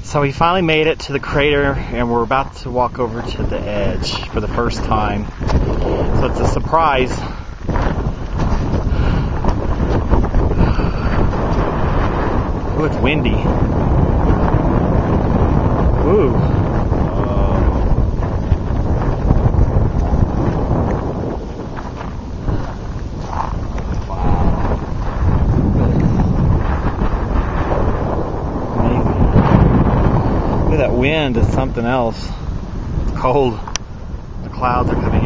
So we finally made it to the crater, and we're about to walk over to the edge for the first time. So it's a surprise. Ooh, it's windy. Ooh. That wind is something else. It's cold. The clouds are coming